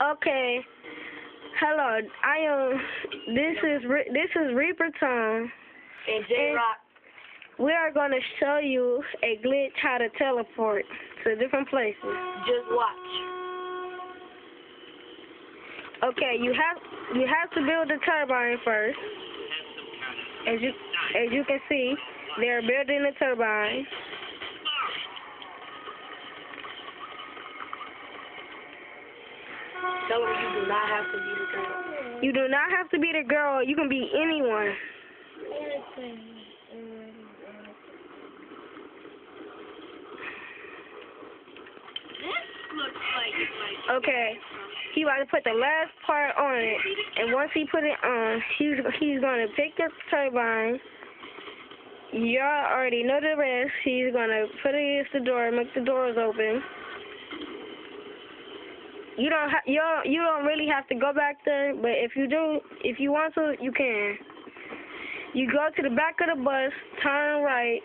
Okay. Hello. This is Reaper Tom. And J-Rock. We are going to show you a glitch how to teleport to different places. Just watch. Okay, you have to build the turbine first. As you can see, they're building the turbine. Tell them you do not have to be the girl. You do not have to be the girl. You can be anyone. Okay, he about to put the last part on it, and once he put it on, he's gonna pick up the turbine. Y'all already know the rest. He's gonna put it against the door, make the doors open. You don't really have to go back there, but if you want to, you can. You go to the back of the bus, turn right,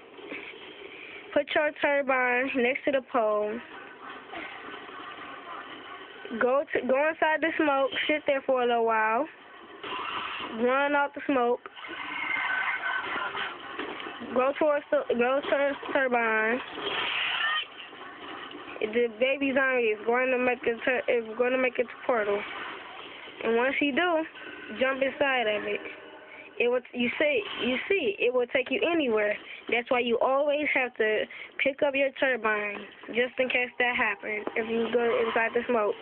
put your turbine next to the pole. Go inside the smoke, sit there for a little while, run out the smoke, go towards the turbine. The baby zombie is going to make it to portal, and once you do, jump inside of it. You see, it will take you anywhere. That's why you always have to pick up your turbine, just in case that happens. If you go inside the smoke,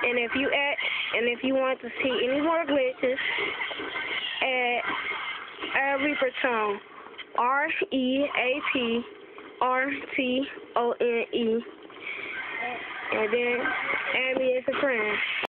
and if you want to see any more glitches, add Reaper Tone, REAPRTONE, and then add me as a friend.